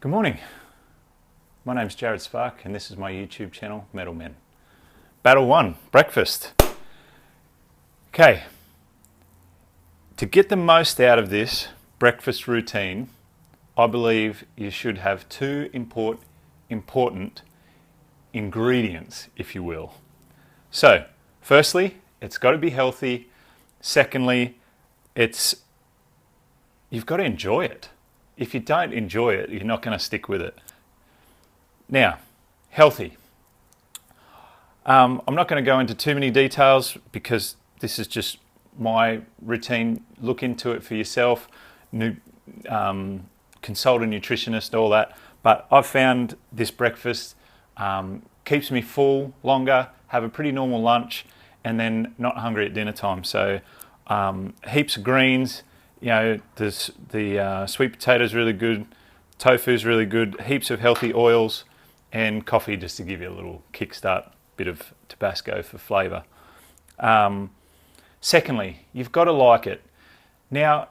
Good morning. My name's Jared Spark and this is my YouTube channel, Mettle Men. Battle 1, breakfast. Okay, to get the most out of this breakfast routine, I believe you should have two important ingredients, if you will. So, firstly, it's got to be healthy. Secondly, you've got to enjoy it. If you don't enjoy it, you're not going to stick with it. Now, healthy. I'm not going to go into too many details because this is just my routine. Look into it for yourself. Consult a nutritionist, all that. But I've found this breakfast keeps me full longer, have a pretty normal lunch, and then not hungry at dinner time. So heaps of greens. You know, the sweet potato is really good, tofu is really good, heaps of healthy oils, and coffee just to give you a little kickstart, bit of Tabasco for flavour. Secondly, you've got to like it. Now,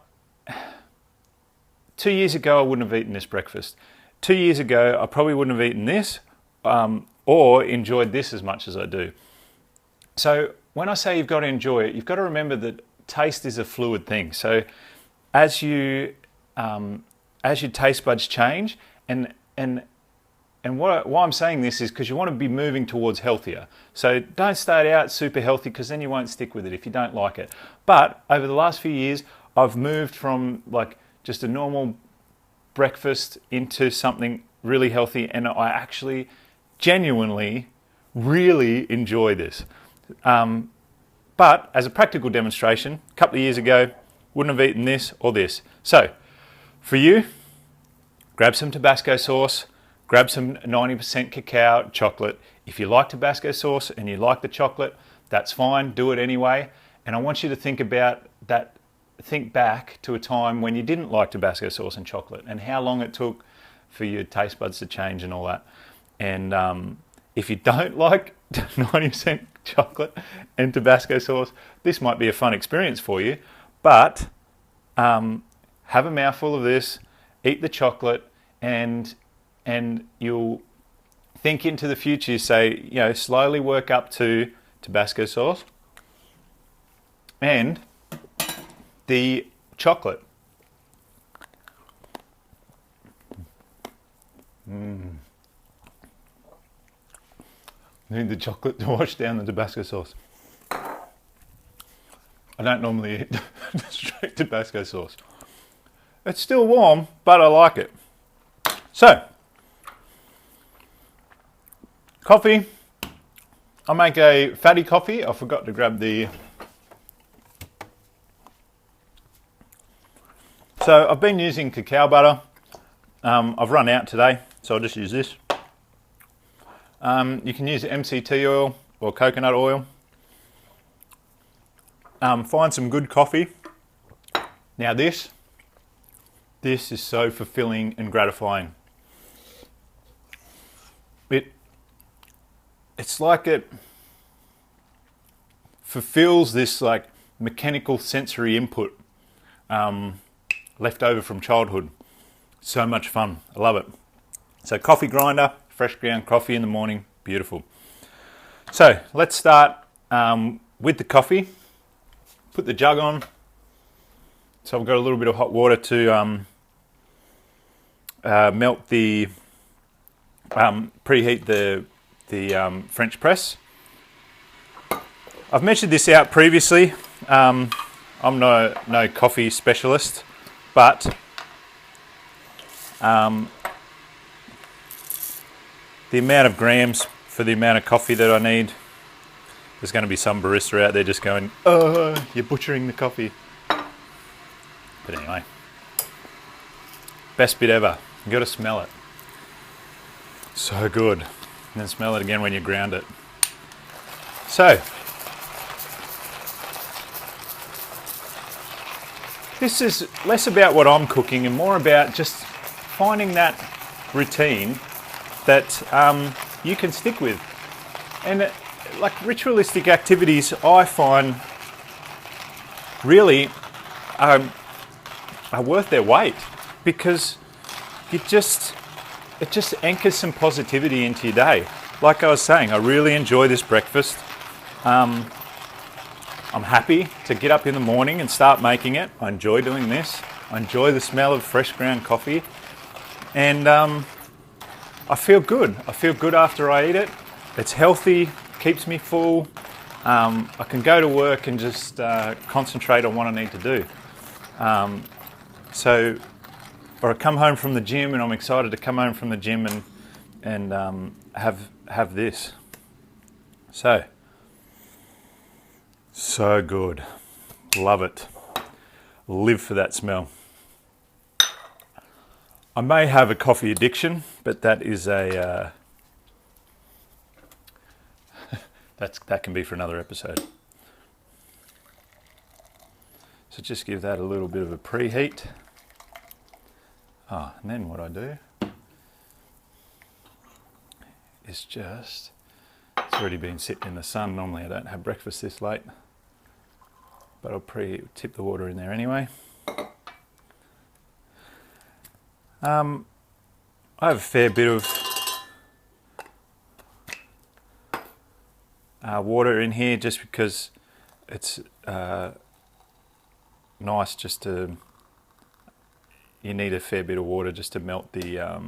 2 years ago I wouldn't have eaten this breakfast. 2 years ago I probably wouldn't have eaten this or enjoyed this as much as I do. So when I say you've got to enjoy it, you've got to remember that taste is a fluid thing. So as your taste buds change, and why I'm saying this is because you want to be moving towards healthier. So don't start out super healthy because then you won't stick with it if you don't like it. But over the last few years, I've moved from like just a normal breakfast into something really healthy, and I actually genuinely really enjoy this. But as a practical demonstration, a couple of years ago, wouldn't have eaten this or this. So for you, grab some Tabasco sauce, grab some 90% cacao chocolate. If you like Tabasco sauce and you like the chocolate, that's fine, do it anyway. And I want you to think about that, think back to a time when you didn't like Tabasco sauce and chocolate and how long it took for your taste buds to change and all that. And if you don't like 90% chocolate and Tabasco sauce, this might be a fun experience for you. But have a mouthful of this, eat the chocolate, and you'll think into the future. Say, you know, slowly work up to Tabasco sauce and the chocolate. Need the chocolate to wash down the Tabasco sauce. I don't normally eat straight Tabasco sauce. It's still warm, but I like it. So, coffee. I make a fatty coffee. I forgot to grab the... So I've been using cacao butter. I've run out today, so I'll just use this. You can use MCT oil or coconut oil. Find some good coffee. Now this is so fulfilling and gratifying. It's like it fulfills this like mechanical sensory input left over from childhood. So much fun. I love it. So coffee grinder, fresh ground coffee in the morning, beautiful. So let's start with the coffee. Put the jug on. So I've got a little bit of hot water to melt the, preheat the French press. I've measured this out previously. I'm no coffee specialist, but the amount of grams for the amount of coffee that I need, there's going to be some barista out there just going, oh, you're butchering the coffee. But anyway, best bit ever. You got to smell it. So good. And then smell it again when you ground it. So, this is less about what I'm cooking and more about just finding that routine that you can stick with. And like ritualistic activities, I find really are worth their weight, because you just it just anchors some positivity into your day. Like I was saying, I really enjoy this breakfast. I'm happy to get up in the morning and start making it. I enjoy doing this. I enjoy the smell of fresh ground coffee. And I feel good. I feel good after I eat it. It's healthy, keeps me full. I can go to work and just concentrate on what I need to do. Or I come home from the gym and I'm excited to come home from the gym and have this. So good. Love it. Live for that smell. I may have a coffee addiction, but that is that can be for another episode. So just give that a little bit of a preheat. And then what I do is it's already been sitting in the sun. Normally I don't have breakfast this late, but I'll tip the water in there anyway. I have a fair bit of water in here just because it's nice just to, you need a fair bit of water just to melt the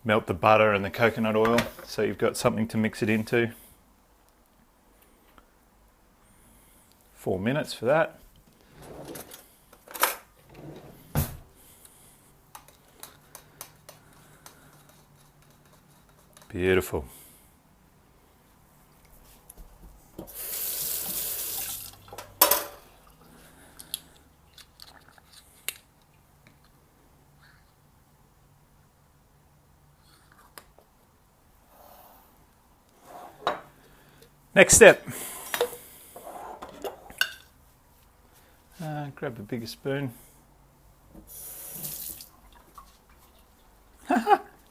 butter and the coconut oil, so you've got something to mix it into. 4 minutes for that. Beautiful. Next step. Grab a bigger spoon.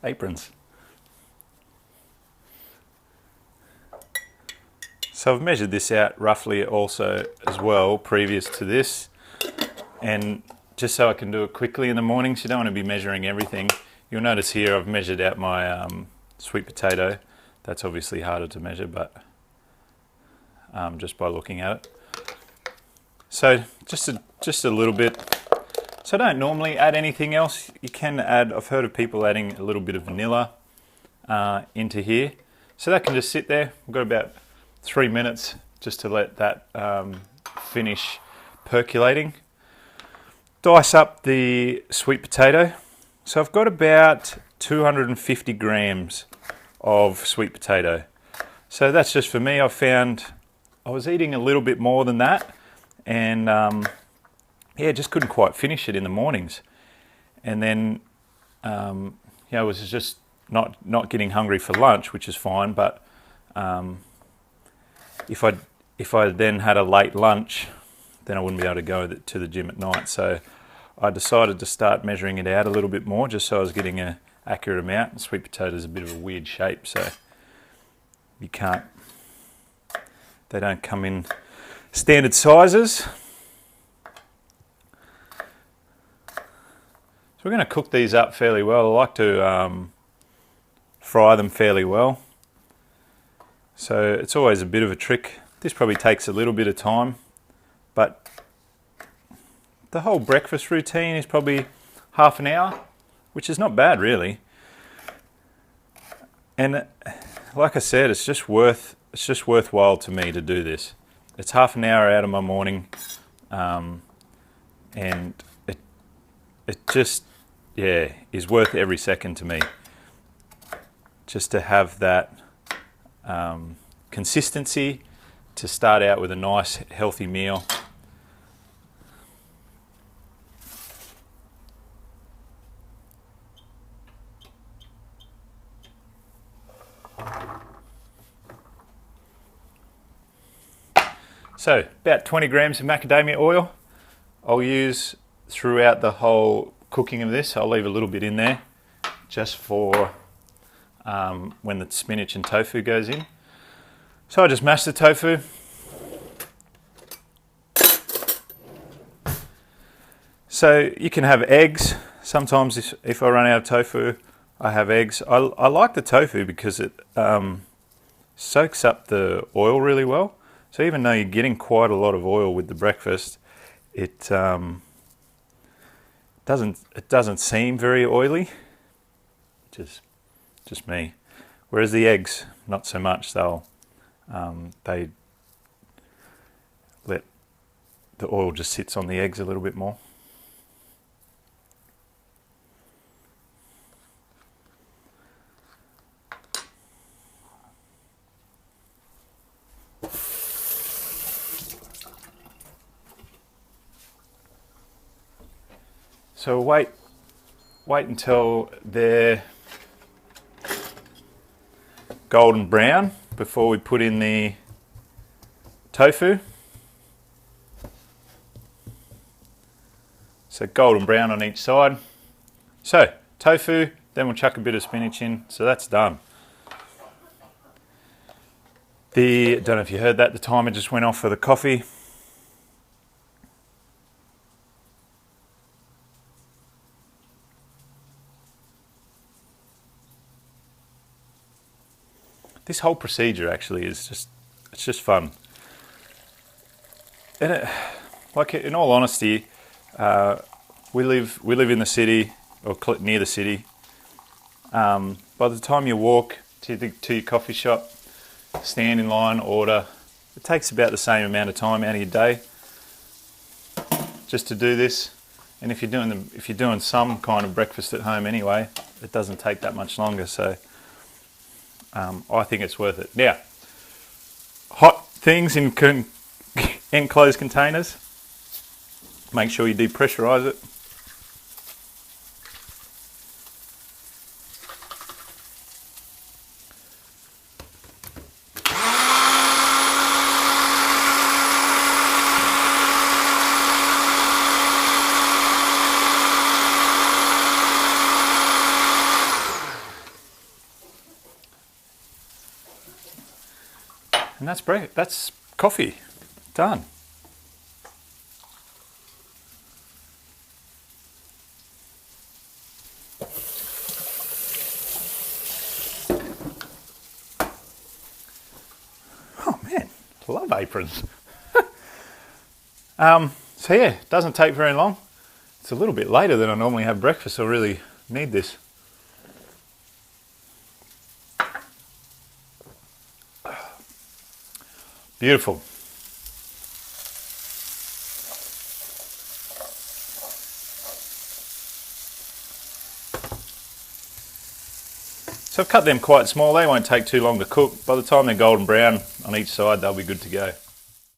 Aprons. So I've measured this out roughly also as well previous to this, and just so I can do it quickly in the mornings. You don't want to be measuring everything. You'll notice here I've measured out my sweet potato. That's obviously harder to measure, but just by looking at it. So just a little bit. So I don't normally add anything else. You can add, I've heard of people adding a little bit of vanilla into here. So that can just sit there. We've got about 3 minutes just to let that finish percolating. Dice up the sweet potato. So I've got about 250 grams of sweet potato. So that's just for me. I found I was eating a little bit more than that, and just couldn't quite finish it in the mornings. And then I was just not getting hungry for lunch, which is fine. But if I then had a late lunch, then I wouldn't be able to go to the gym at night. So I decided to start measuring it out a little bit more, just so I was getting an accurate amount. Sweet potato is a bit of a weird shape, so you can't. They don't come in standard sizes. So we're going to cook these up fairly well. I like to fry them fairly well. So it's always a bit of a trick. This probably takes a little bit of time, but the whole breakfast routine is probably half an hour, which is not bad really. And like I said, it's just worthwhile to me to do this. It's half an hour out of my morning, and it just is worth every second to me. Just to have that consistency, to start out with a nice healthy meal. So about 20 grams of macadamia oil I'll use throughout the whole cooking of this. I'll leave a little bit in there just for when the spinach and tofu goes in. So I just mash the tofu. So you can have eggs. Sometimes if I run out of tofu, I have eggs. I like the tofu because it soaks up the oil really well. So even though you're getting quite a lot of oil with the breakfast, it doesn't seem very oily, which is just me. Whereas the eggs, not so much. They let the oil just sits on the eggs a little bit more. So wait until they're golden brown before we put in the tofu. So golden brown on each side. So tofu, then we'll chuck a bit of spinach in. So that's done. Don't know if you heard that, the timer just went off for the coffee. This whole procedure actually is just fun. And like in all honesty, we live in the city or near the city. By the time you walk to your coffee shop, stand in line, order, it takes about the same amount of time out of your day just to do this. And if you're doing some kind of breakfast at home anyway, it doesn't take that much longer. So I think it's worth it. Now, hot things in enclosed containers. Make sure you depressurize it. And that's coffee, done. Oh man, I love aprons. So yeah, it doesn't take very long. It's a little bit later than I normally have breakfast, so I really need this. Beautiful. So I've cut them quite small. They won't take too long to cook. By the time they're golden brown on each side, they'll be good to go.